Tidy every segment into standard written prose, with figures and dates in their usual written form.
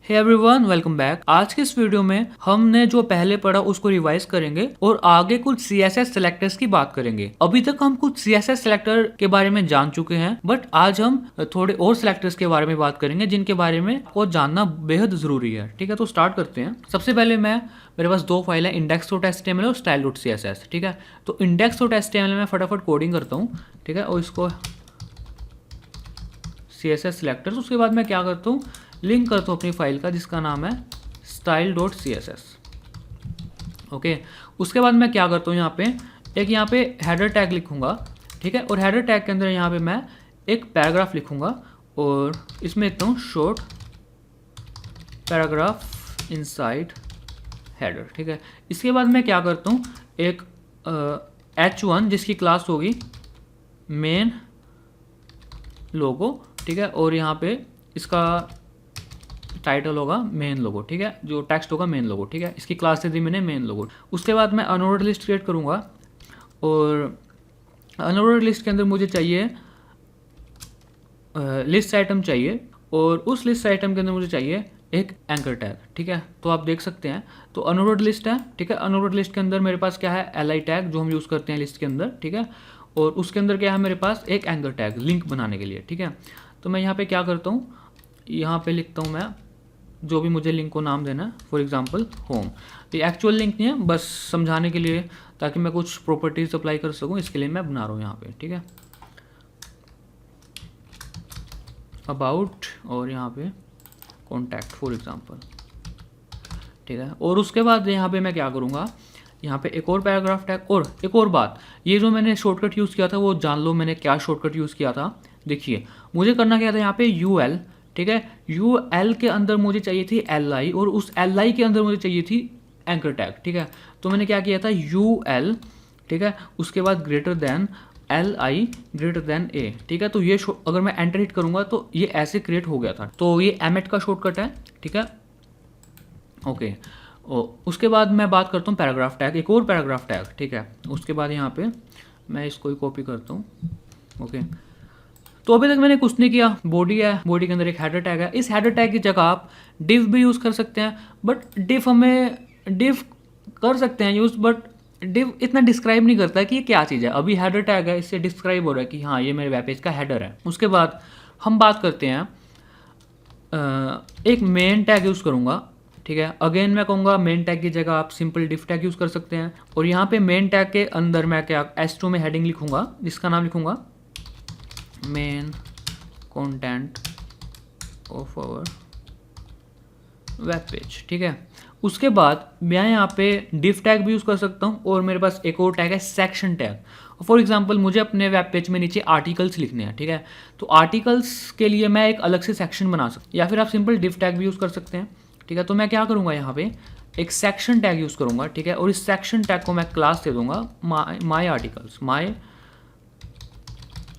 Hey everyone, welcome back. आज के इस वीडियो में हमने जो पहले पढ़ा उसको रिवाइज करेंगे और आगे कुछ CSS सेलेक्टर्स की बात करेंगे। अभी तक हम कुछ CSS सेलेक्टर के बारे में जान चुके हैं, बट आज हम थोड़े और सेलेक्टर्स के बारे में बात करेंगे जिनके बारे में आपको जानना बेहद जरूरी है। ठीक है, तो स्टार्ट करते हैं। सबसे पहले मेरे पास दो फाइल है, index.html और style.css। ठीक है, तो index.html में फटाफट कोडिंग करता हूँ। ठीक है, और इसको CSS सेलेक्टर्स, उसके बाद मैं क्या करता हूँ, लिंक करता हूँ अपनी फाइल का जिसका नाम है style.css। ओके, उसके बाद मैं क्या करता हूँ, यहाँ पे हेडर टैग लिखूंगा। ठीक है, और हेडर टैग के अंदर यहाँ पे मैं एक पैराग्राफ लिखूंगा और इसमें लिखता हूँ शॉर्ट पैराग्राफ इनसाइड हेडर। ठीक है, इसके बाद मैं क्या करता हूँ, एक h1 जिसकी क्लास होगी मेन लोगो। ठीक है, और यहाँ पे इसका टाइटल होगा मेन लोगो। ठीक है, जो टेक्स्ट होगा मेन लोगो। ठीक है, इसकी क्लास दे दी मैंने मेन लोगो। उसके बाद मैं अनऑर्डर लिस्ट क्रिएट करूँगा और अनऑर्डर लिस्ट के अंदर मुझे चाहिए लिस्ट आइटम चाहिए और उस लिस्ट आइटम के अंदर मुझे चाहिए एक एंकर टैग। ठीक है, तो आप देख सकते हैं, तो अनऑर्डर लिस्ट है। ठीक है, अनऑर्डर लिस्ट के अंदर मेरे पास क्या है, li टैग जो हम यूज़ करते हैं लिस्ट के अंदर। ठीक है, और उसके अंदर क्या है, मेरे पास एक एंकर टैग लिंक बनाने के लिए। ठीक है, तो मैं यहाँ पे क्या करता हूँ, यहाँ पे लिखता हूँ मैं जो भी मुझे लिंक को नाम देना है, फॉर एग्जांपल होम। ये एक्चुअल लिंक नहीं है, बस समझाने के लिए, ताकि मैं कुछ प्रॉपर्टीज अप्लाई कर सकूँ, इसके लिए मैं बना रहा हूँ यहाँ पे। ठीक है, अबाउट और यहाँ पे कॉन्टैक्ट फॉर एग्जांपल। ठीक है, और उसके बाद यहाँ पे मैं क्या करूँगा, यहाँ पे एक और पैराग्राफ टैग। और एक और बात, ये जो मैंने शॉर्टकट यूज़ किया था वो जान लो मैंने क्या शॉर्टकट यूज़ किया था। देखिए मुझे करना क्या था, यहाँ पे UL। ठीक है, UL के अंदर मुझे चाहिए थी LI और उस LI के अंदर मुझे चाहिए थी एंकर टैग। ठीक है, तो मैंने क्या किया था, UL। ठीक है, उसके बाद greater than LI greater than A। ठीक है, तो ये अगर मैं एंटर हिट करूंगा तो ये ऐसे क्रिएट हो गया था। तो ये एमेट का शॉर्टकट है। ठीक है, ओके। उसके बाद मैं बात करता हूँ पैराग्राफ टैग, एक और पैराग्राफ टैग। ठीक है, उसके बाद यहाँ पे मैं इसको ही कॉपी करता हूँ। ओके, तो अभी तक मैंने कुछ नहीं किया। बॉडी है, बॉडी के अंदर एक हेडर टैग है। इस हेडर टैग की जगह आप डिव भी यूज़ कर सकते हैं, बट डिव कर सकते हैं यूज़, बट डिव इतना डिस्क्राइब नहीं करता है कि ये क्या चीज़ है। अभी हेडर टैग है, इससे डिस्क्राइब हो रहा है कि हाँ ये मेरे वेब पेज का हेडर है। उसके बाद हम बात करते हैं, एक मेन टैग यूज़ करूँगा। ठीक है, अगेन मैं कहूँगा मेन टैग की जगह आप सिंपल डिफ टैग यूज़ कर सकते हैं। और यहाँ पे मेन टैग के अंदर मैं क्या S2 में हेडिंग लिखूँगा, जिसका नाम लिखूँगा main content of our web page. ठीक है, उसके बाद मैं यहाँ पे डिफ टैग भी यूज़ कर सकता हूँ और मेरे पास एक और टैग है सेक्शन टैग। फॉर एग्जांपल मुझे अपने वेब पेज में नीचे आर्टिकल्स लिखने हैं। ठीक है, तो आर्टिकल्स के लिए मैं एक अलग से सेक्शन बना सकता हूँ, या फिर आप सिंपल डिफ टैग भी यूज़ कर सकते हैं। ठीक है, तो मैं क्या करूँगा, यहाँ पे एक सेक्शन टैग यूज़ करूँगा। ठीक है, और इस सेक्शन टैग को मैं क्लास दे दूँगा माई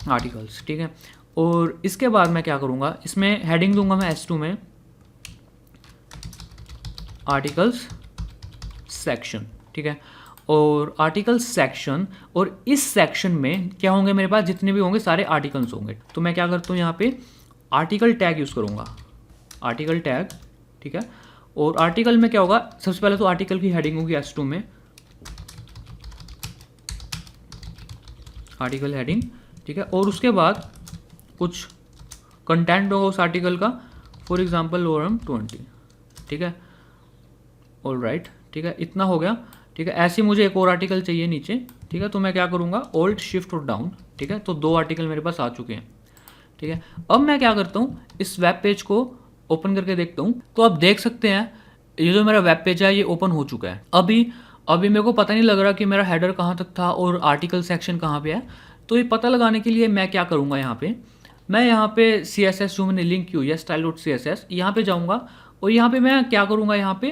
आर्टिकल्स। ठीक है, और इसके बाद मैं क्या करूँगा, इसमें हेडिंग दूंगा मैं S2 में आर्टिकल्स सेक्शन। ठीक है, और आर्टिकल्स सेक्शन, और इस सेक्शन में क्या होंगे, मेरे पास जितने भी होंगे सारे आर्टिकल्स होंगे। तो मैं क्या करता हूँ, यहाँ पे आर्टिकल टैग यूज़ करूँगा, आर्टिकल टैग। ठीक है, और आर्टिकल में क्या होगा, सबसे पहले तो आर्टिकल की हेडिंग होगी S2 में आर्टिकल हेडिंग। ठीक है, और उसके बाद कुछ कंटेंट होगा उस आर्टिकल का, फॉर एग्जांपल लॉरम 20। ठीक है, ऑल राइट। ठीक है, इतना हो गया। ठीक है, ऐसे मुझे एक और आर्टिकल चाहिए नीचे। ठीक है, तो मैं क्या करूँगा, ऑल्ट शिफ्ट और डाउन। ठीक है, तो दो आर्टिकल मेरे पास आ चुके हैं। ठीक है, अब मैं क्या करता हूँ, इस वेब पेज को ओपन करके देखता हूँ। तो आप देख सकते हैं ये जो मेरा वेब पेज है ये ओपन हो चुका है। अभी मेरे को पता नहीं लग रहा कि मेरा हेडर कहाँ तक था और आर्टिकल सेक्शन कहाँ पे है। तो ये पता लगाने के लिए मैं क्या करूँगा, यहाँ पे CSS जो मैंने लिंक की हुई है style.css, यहाँ पे जाऊँगा और यहाँ पे मैं क्या करूँगा, यहाँ पे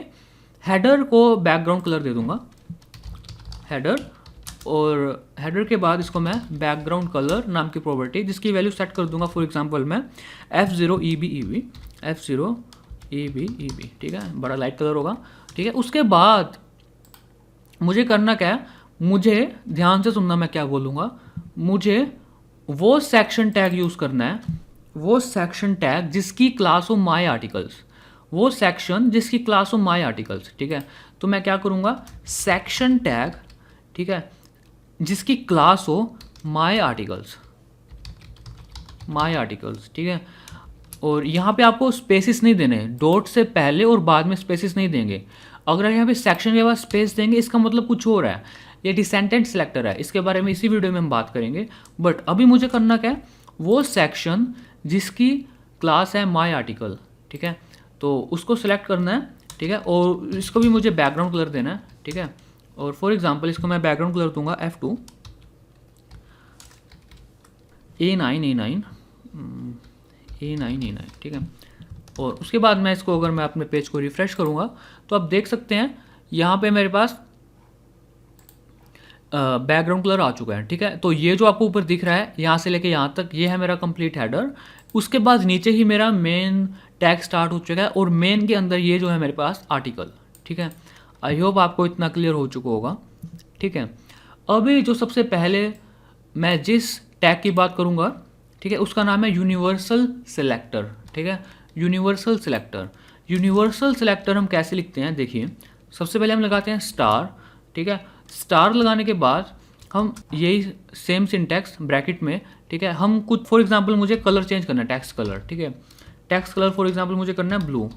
हेडर को बैकग्राउंड कलर दे दूँगा, हेडर। और हेडर के बाद इसको मैं बैकग्राउंड कलर नाम की प्रॉपर्टी जिसकी वैल्यू सेट कर दूंगा, फॉर एग्जांपल मैं F0EBEB। ठीक है, बड़ा लाइट कलर होगा। ठीक है, उसके बाद मुझे करना क्या है, मुझे ध्यान से सुनना मैं क्या बोलूँगा, मुझे वो सेक्शन टैग यूज़ करना है, वो सेक्शन टैग जिसकी क्लास हो माई आर्टिकल्स। वो सेक्शन जिसकी क्लास हो माई आर्टिकल्स, ठीक है। तो मैं क्या करूँगा, सेक्शन टैग, ठीक है, जिसकी क्लास हो माई आर्टिकल्स, माई आर्टिकल्स, ठीक है। और यहाँ पे आपको स्पेसिस नहीं देने, डॉट से पहले और बाद में स्पेसिस नहीं देंगे। अगर यहाँ पे सेक्शन के बाद स्पेस देंगे इसका मतलब कुछ हो रहा है, ये डिसेंडेंट सेलेक्टर है, इसके बारे में इसी वीडियो में हम बात करेंगे। बट अभी मुझे करना क्या है, वो सेक्शन जिसकी क्लास है माई आर्टिकल, ठीक है, तो उसको सिलेक्ट करना है, ठीक है। और इसको भी मुझे बैकग्राउंड कलर देना है, ठीक है। और फॉर एग्जांपल इसको मैं बैकग्राउंड कलर दूंगा F2 A9, ठीक है। और उसके बाद मैं इसको, अगर मैं अपने पेज को रिफ्रेश करूँगा तो आप देख सकते हैं यहाँ पे मेरे पास बैकग्राउंड कलर आ चुका है, ठीक है। तो ये जो आपको ऊपर दिख रहा है यहाँ से लेके यहाँ तक, ये है मेरा कंप्लीट हेडर। उसके बाद नीचे ही मेरा मेन टैग स्टार्ट हो चुका है और मेन के अंदर ये जो है मेरे पास आर्टिकल, ठीक है। आई होप आपको इतना क्लियर हो चुका होगा, ठीक है। अभी जो सबसे पहले मैं जिस टैग की बात करूँगा, ठीक है, उसका नाम है यूनिवर्सल सिलेक्टर, ठीक है। यूनिवर्सल सिलेक्टर, यूनिवर्सल सिलेक्टर हम कैसे लिखते हैं, देखिए सबसे पहले हम लगाते हैं स्टार, ठीक है। स्टार लगाने के बाद हम यही सेम सिंटैक्स ब्रैकेट में, ठीक है, हम कुछ फॉर एग्जांपल मुझे कलर चेंज करना है, टेक्स्ट कलर, ठीक है। टेक्स्ट कलर फॉर एग्जांपल मुझे करना है ब्लू।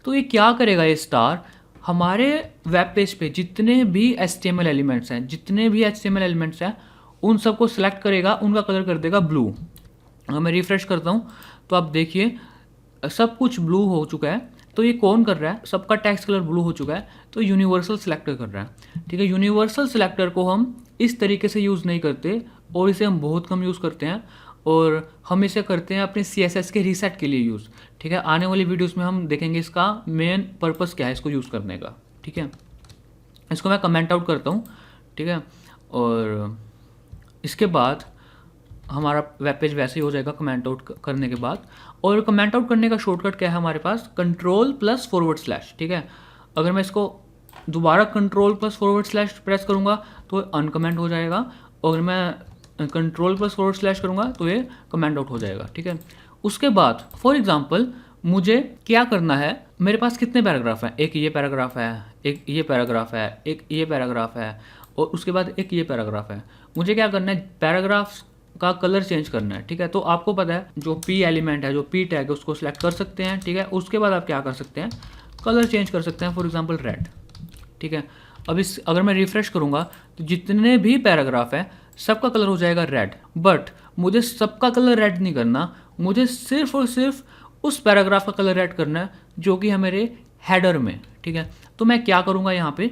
तो ये क्या करेगा, ये स्टार हमारे वेब पेज पे जितने भी HTML एलिमेंट्स हैं, जितने भी HTML एलिमेंट्स हैं उन सबको सिलेक्ट करेगा, उनका कलर कर देगा ब्लू। अगर मैं रिफ्रेश करता हूँ तो आप देखिए सब कुछ ब्लू हो चुका है। तो ये कौन कर रहा है, सबका टेक्स्ट कलर ब्लू हो चुका है, तो यूनिवर्सल सिलेक्टर कर रहा है, ठीक है। यूनिवर्सल सिलेक्टर को हम इस तरीके से यूज़ नहीं करते और इसे हम बहुत कम यूज़ करते हैं, और हम इसे करते हैं अपने CSS के रीसेट के लिए यूज़, ठीक है। आने वाली वीडियोस में हम देखेंगे इसका मेन पर्पस क्या है इसको यूज़ करने का, ठीक है। इसको मैं कमेंट आउट करता हूँ, ठीक है। और इसके बाद हमारा वेब पेज वैसे ही हो जाएगा कमेंट आउट करने के बाद। और कमेंट आउट करने का शॉर्टकट क्या है हमारे पास, Ctrl+/, ठीक है। अगर मैं इसको दोबारा Ctrl+// प्रेस करूँगा तो अनकमेंट हो जाएगा, और मैं Ctrl+// करूँगा तो ये कमेंट आउट हो जाएगा, ठीक है। उसके बाद फॉर एग्जांपल मुझे क्या करना है, मेरे पास कितने पैराग्राफ हैं, एक ये पैराग्राफ है, एक ये पैराग्राफ है, एक ये पैराग्राफ है, और उसके बाद एक ये पैराग्राफ है। मुझे क्या करना है, पैराग्राफ्स का कलर चेंज करना है, ठीक है। तो आपको पता है जो P एलिमेंट है, जो P टैग है, उसको सिलेक्ट कर सकते हैं, ठीक है। उसके बाद आप क्या कर सकते हैं, कलर चेंज कर सकते हैं, फॉर एग्जांपल रेड, ठीक है। अब इस अगर मैं रिफ्रेश करूँगा तो जितने भी पैराग्राफ है सबका कलर हो जाएगा रेड। बट मुझे सबका कलर रेड नहीं करना, मुझे सिर्फ और सिर्फ उस पैराग्राफ का कलर रेड करना है जो कि है मेरे हेडर में, ठीक है। तो मैं क्या करूँगा यहाँ पे,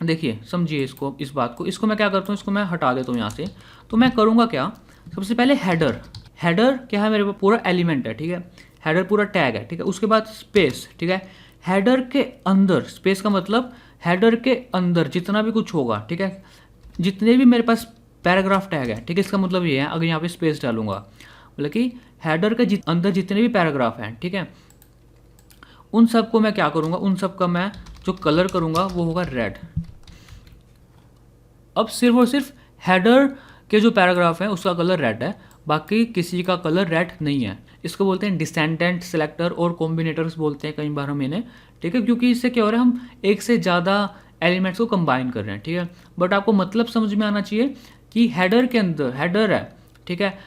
देखिए समझिए इसको, इस बात को, इसको मैं क्या करता हूँ, इसको मैं हटा देता हूँ यहाँ से। तो मैं करूँगा क्या, सबसे पहले हेडर, हेडर क्या है मेरे पास पूरा एलिमेंट है, ठीक है। हेडर पूरा टैग है, ठीक है। उसके बाद स्पेस, ठीक है। हेडर के अंदर, स्पेस का मतलब हेडर के अंदर जितना भी कुछ होगा, ठीक है, जितने भी मेरे पास पैराग्राफ टैग है, ठीक है, इसका मतलब ये है, अगर यहाँ पे स्पेस डालूंगा मतलब कि हेडर के अंदर जितने भी पैराग्राफ हैं, ठीक है, उन सबको मैं क्या करूँगा, उन सब का मैं जो कलर करूँगा वो होगा रेड। अब सिर्फ और सिर्फ हेडर के जो पैराग्राफ हैं उसका कलर रेड है, बाकी किसी का कलर रेड नहीं है। इसको बोलते हैं डिसेंडेंट सेलेक्टर और कॉम्बिनेटर्स बोलते हैं कई बार हम इन्हें, ठीक है, क्योंकि इससे क्या हो रहा है, हम एक से ज़्यादा एलिमेंट्स को कंबाइन कर रहे हैं, ठीक है। बट आपको मतलब समझ में आना चाहिए कि हेडर के अंदर हेडर है, ठीक है,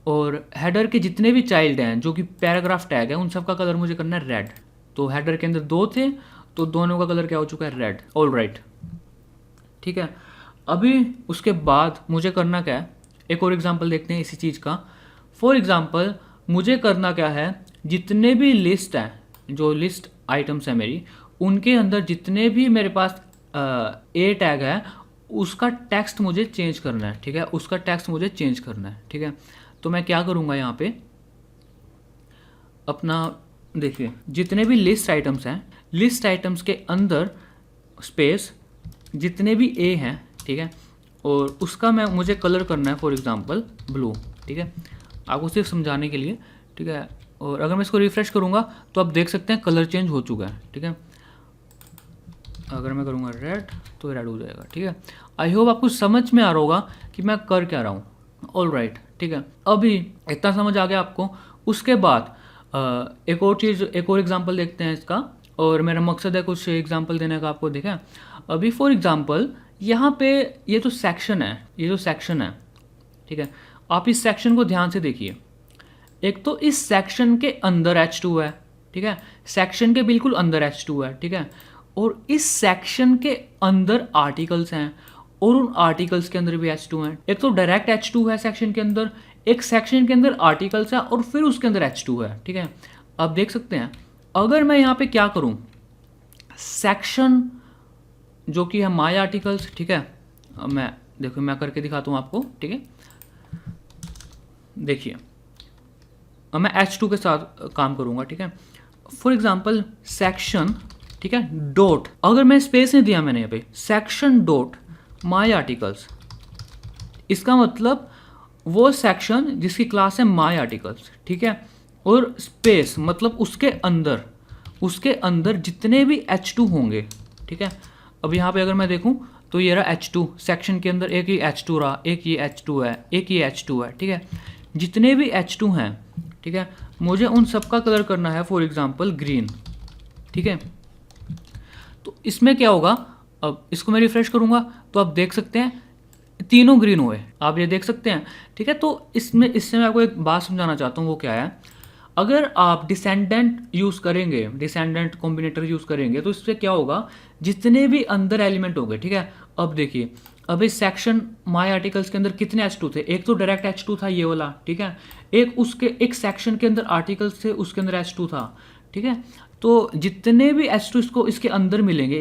और हेडर के जितने भी चाइल्ड हैं जो कि पैराग्राफ टैग है उन सब का कलर मुझे करना है रेड। तो हेडर के अंदर दो थे तो दोनों का कलर क्या हो चुका है, रेड। ऑल राइट, ठीक है। अभी उसके बाद मुझे करना क्या है, एक और एग्जांपल देखते हैं इसी चीज़ का। फॉर एग्जांपल मुझे करना क्या है, जितने भी लिस्ट हैं, जो लिस्ट आइटम्स हैं मेरी, उनके अंदर जितने भी मेरे पास ए टैग है उसका टेक्स्ट मुझे चेंज करना है, ठीक है, उसका टेक्स्ट मुझे चेंज करना है, ठीक है। तो मैं क्या करूँगा यहाँ पे अपना, देखिए जितने भी लिस्ट आइटम्स हैं, लिस्ट आइटम्स के अंदर स्पेस जितने भी ए हैं, ठीक है, और उसका मुझे कलर करना है फॉर एग्जांपल ब्लू, ठीक है, आपको सिर्फ समझाने के लिए, ठीक है। और अगर मैं इसको रिफ्रेश करूँगा तो आप देख सकते हैं कलर चेंज हो चुका है, ठीक है। अगर मैं करूँगा रेड तो रेड हो जाएगा, ठीक है। आई होप आपको समझ में आ रहा होगा कि मैं कर क्या रहा हूँ। ऑल राइट, ठीक है। अभी इतना समझ आ गया आपको। उसके बाद एक और चीज़, एक और एग्जांपल देखते हैं इसका, और मेरा मकसद है कुछ एग्जांपल देने का आपको। देखें अभी फॉर एग्जांपल यहाँ पे ये जो सेक्शन है, ये जो सेक्शन है, ठीक है, आप इस सेक्शन को ध्यान से देखिए। एक तो इस सेक्शन के अंदर H2 है, ठीक है, सेक्शन के बिल्कुल अंदर H2 है, ठीक है, और इस सेक्शन के अंदर आर्टिकल्स हैं और उन आर्टिकल्स के अंदर भी H2 हैं। एक तो डायरेक्ट H2 है सेक्शन के अंदर, एक सेक्शन के अंदर आर्टिकल्स है और फिर उसके अंदर H2 है, ठीक है। आप देख सकते हैं अगर मैं यहाँ पे क्या करूँ, सेक्शन जो कि है माई आर्टिकल्स, ठीक है, अब मैं देखो मैं करके दिखाता हूँ आपको, ठीक है। देखिए अब मैं H2 के साथ काम करूँगा, ठीक है। फॉर एग्जाम्पल सेक्शन, ठीक है, डॉट, अगर मैं स्पेस नहीं दिया मैंने यहाँ पे, सेक्शन डॉट माई आर्टिकल्स, इसका मतलब वो सेक्शन जिसकी क्लास है माई आर्टिकल्स, ठीक है, और स्पेस मतलब उसके अंदर जितने भी H2 होंगे, ठीक है। अब यहाँ पे अगर मैं देखूँ तो ये रहा H2, सेक्शन के अंदर एक ही H2 रहा, एक ये H2 है, एक ये H2 है, ठीक है। जितने भी H2 हैं, ठीक है, मुझे उन सबका कलर करना है फॉर एग्जांपल ग्रीन, ठीक है। तो इसमें क्या होगा, अब इसको मैं रिफ्रेश करूँगा तो आप देख सकते हैं तीनों ग्रीन हुए, आप ये देख सकते हैं, ठीक है। तो इससे मैं आपको एक बात समझाना चाहता हूँ, वो क्या है, अगर आप डिसेंडेंट यूज़ करेंगे, डिसेंडेंट कॉम्बिनेटर यूज़ करेंगे तो इससे क्या होगा, जितने भी अंदर एलिमेंट होंगे, ठीक है। अब देखिए अब इस सेक्शन माई आर्टिकल्स के अंदर कितने H2 थे, एक तो डायरेक्ट H2 था ये वाला, ठीक है, एक सेक्शन के अंदर आर्टिकल्स थे उसके अंदर H2 था, ठीक है। तो जितने भी H2 इसके अंदर मिलेंगे,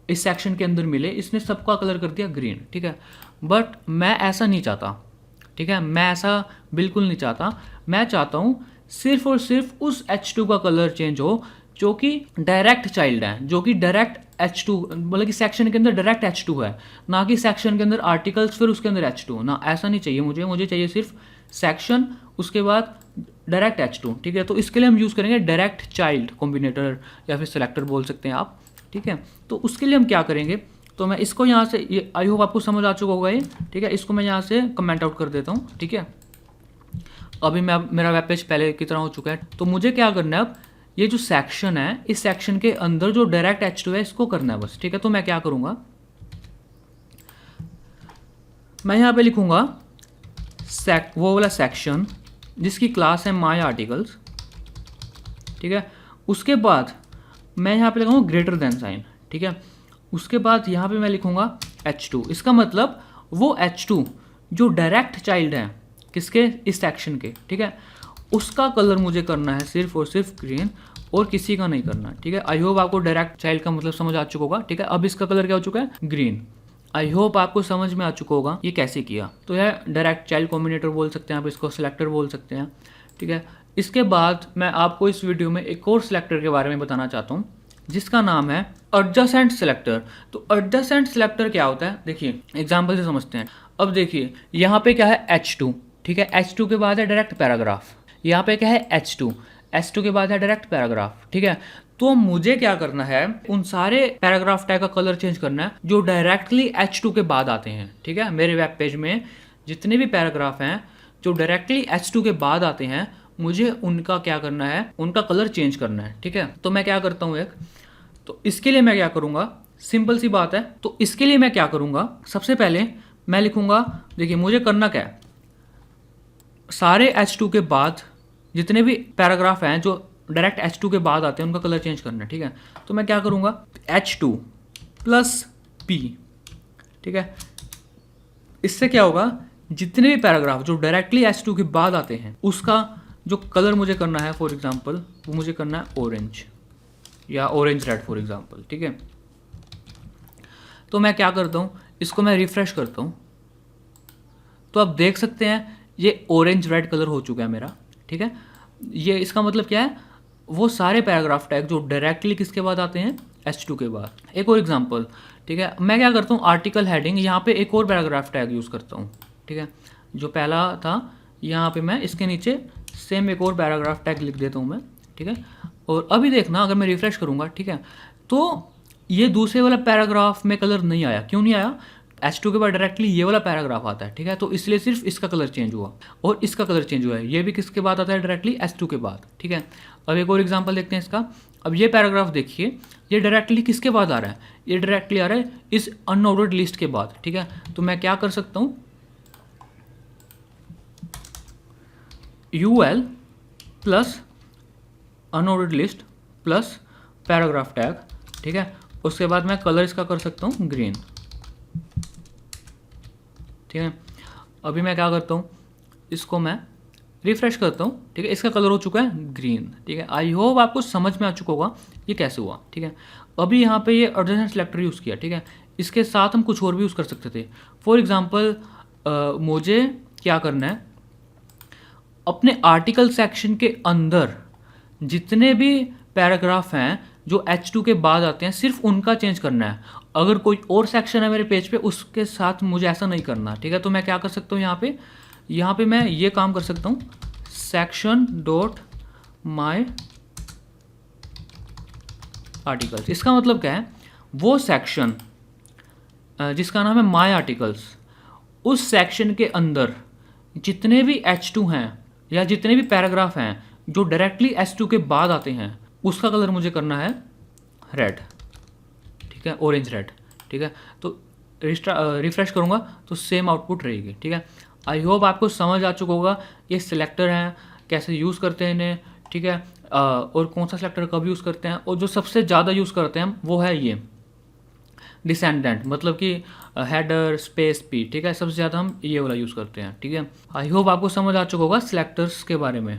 इस सेक्शन के अंदर मिले, इसने सबका कलर कर दिया ग्रीन, ठीक है। बट मैं ऐसा नहीं चाहता, ठीक है, मैं ऐसा बिल्कुल नहीं चाहता। मैं चाहता हूँ सिर्फ और सिर्फ उस H2 का कलर चेंज हो जो कि डायरेक्ट चाइल्ड है, जो कि डायरेक्ट H2 मतलब कि सेक्शन के अंदर डायरेक्ट H2 है, ना कि सेक्शन के अंदर आर्टिकल्स फिर उसके अंदर H2 ना, ऐसा नहीं चाहिए मुझे चाहिए सिर्फ सेक्शन उसके बाद डायरेक्ट H2, ठीक है। तो इसके लिए हम यूज़ करेंगे डायरेक्ट चाइल्ड कॉम्बिनेटर या फिर सेलेक्टर बोल सकते हैं आप, ठीक है। तो उसके लिए हम क्या करेंगे, तो मैं इसको यहाँ से, ये आई होप आपको समझ आ चुका होगा ये, ठीक है, इसको मैं यहाँ से कमेंट आउट कर देता हूँ, ठीक है। अभी मेरा वेब पेज पहले की तरह हो चुका है। तो मुझे क्या करना है, अब ये जो सेक्शन है, इस सेक्शन के अंदर जो डायरेक्ट H2 है इसको करना है बस, ठीक है। तो मैं क्या करूँगा, मैं यहाँ पे लिखूँगा वो वाला सेक्शन जिसकी क्लास है माई आर्टिकल्स, ठीक है। उसके बाद मैं यहाँ पे लिखूँगा ग्रेटर देन साइन, ठीक है। उसके बाद यहाँ पे मैं लिखूँगा H2, इसका मतलब वो H2 जो डायरेक्ट चाइल्ड है किसके, इस सेक्शन के, ठीक है, उसका कलर मुझे करना है सिर्फ और सिर्फ ग्रीन और किसी का नहीं करना, ठीक है। आई होप आपको डायरेक्ट चाइल्ड का मतलब समझ आ चुका होगा, ठीक है। अब इसका कलर क्या हो चुका है, ग्रीन। आई होप आपको समझ में आ चुका होगा ये कैसे किया। तो यह डायरेक्ट चाइल्ड कॉम्बिनेटर बोल सकते हैं आप, इसको सिलेक्टर बोल सकते हैं, ठीक है। इसके बाद मैं आपको इस वीडियो में एक और सिलेक्टर के बारे में बताना चाहता हूँ जिसका नाम है एडजेसेंट सिलेक्टर। तो एडजेसेंट सिलेक्टर क्या होता है, देखिए एग्जाम्पल से समझते हैं। अब देखिए यहाँ पे क्या है H2, ठीक है, H2 के बाद है डायरेक्ट पैराग्राफ, यहाँ पे क्या है H2 के बाद है डायरेक्ट पैराग्राफ, ठीक है। तो मुझे क्या करना है, उन सारे पैराग्राफ टैग का कलर चेंज करना है जो डायरेक्टली H2 के बाद आते हैं, ठीक है। मेरे वेब पेज में जितने भी पैराग्राफ हैं जो डायरेक्टली H2 के बाद आते हैं, मुझे उनका क्या करना है, उनका कलर चेंज करना है, ठीक है। तो मैं क्या करता हूँ तो इसके लिए मैं क्या करूँगा, सिंपल सी बात है। तो इसके लिए मैं क्या करूँगा, सबसे पहले मैं लिखूँगा, देखिए मुझे करना क्या है, सारे H2 के बाद जितने भी पैराग्राफ हैं जो डायरेक्ट H2 के बाद आते हैं उनका कलर चेंज करना है, ठीक है। तो मैं क्या करूँगा, H2 प्लस P, ठीक है। इससे क्या होगा, जितने भी पैराग्राफ जो डायरेक्टली H2 के बाद आते हैं उसका जो कलर मुझे करना है, फॉर एग्जांपल वो मुझे करना है ऑरेंज या ऑरेंज रेड फॉर एग्जांपल, ठीक है। तो मैं क्या करता हूँ, इसको मैं रिफ्रेश करता हूँ तो आप देख सकते हैं ये ऑरेंज रेड कलर हो चुका है मेरा, ठीक है। ये इसका मतलब क्या है, वो सारे पैराग्राफ टैग जो डायरेक्टली किसके बाद आते हैं, H2 के बाद। एक और एग्जांपल, ठीक है, मैं क्या करता हूँ, आर्टिकल हेडिंग, यहाँ पे एक और पैराग्राफ टैग यूज़ करता हूँ, ठीक है। जो पहला था यहाँ पे मैं इसके नीचे सेम एक और पैराग्राफ टैग लिख देता हूँ मैं, ठीक है। और अभी देखना अगर मैं रिफ्रेश करूँगा, ठीक है, तो ये दूसरे वाला पैराग्राफ में कलर नहीं आया। क्यों नहीं आया, H2 के बाद डायरेक्टली ये वाला पैराग्राफ आता है, ठीक है, तो इसलिए सिर्फ इसका कलर चेंज हुआ और इसका कलर चेंज हुआ है। ये भी किसके बाद आता है, डायरेक्टली H2 के बाद, ठीक है। अब एक और एग्जांपल देखते हैं इसका। अब ये पैराग्राफ देखिए, ये डायरेक्टली किसके बाद आ रहा है, ये डायरेक्टली आ रहा है इस अनऑर्डर्ड लिस्ट के बाद, ठीक है। तो मैं क्या कर सकता हूँ, UL plus unordered list plus paragraph tag, ठीक है। उसके बाद मैं कलर इसका कर सकता हूँ ग्रीन, ठीक है। अभी मैं क्या करता हूँ, इसको मैं रिफ्रेश करता हूँ, ठीक है। इसका कलर हो चुका है ग्रीन, ठीक है। आई होप आपको समझ में आ चुका होगा ये कैसे हुआ, ठीक है। अभी यहाँ पे ये एडजेसेंट सेलेक्टर यूज़ किया, ठीक है। इसके साथ हम कुछ और भी यूज़ कर सकते थे। फॉर एग्जांपल मुझे क्या करना है, अपने आर्टिकल सेक्शन के अंदर जितने भी पैराग्राफ हैं जो H2 के बाद आते हैं, सिर्फ उनका चेंज करना है। अगर कोई और सेक्शन है मेरे पेज पे, उसके साथ मुझे ऐसा नहीं करना, ठीक है। तो मैं क्या कर सकता हूँ, यहाँ पे मैं ये काम कर सकता हूँ, सेक्शन डॉट माई आर्टिकल्स। इसका मतलब क्या है, वो सेक्शन जिसका नाम है माई आर्टिकल्स, उस सेक्शन के अंदर जितने भी H2 हैं या जितने भी पैराग्राफ हैं जो डायरेक्टली H2 के बाद आते हैं, उसका कलर मुझे करना है रेड, ठीक है, ऑरेंज रेड, ठीक है। तो रिफ्रेश करूँगा तो सेम आउटपुट रहेगी, ठीक है। आई होप आपको समझ आ चुका होगा ये सिलेक्टर हैं, कैसे यूज़ करते हैं इन्हें, ठीक है, और कौन सा सिलेक्टर कब यूज़ करते हैं। और जो सबसे ज़्यादा यूज़ करते हैं हम, वो है ये डिसेंडेंट, मतलब कि हेडर स्पेस पी, ठीक है। सबसे ज़्यादा हम ये वाला यूज़ करते हैं, ठीक है। आई होप आपको समझ आ चुका होगा सिलेक्टर्स के बारे में।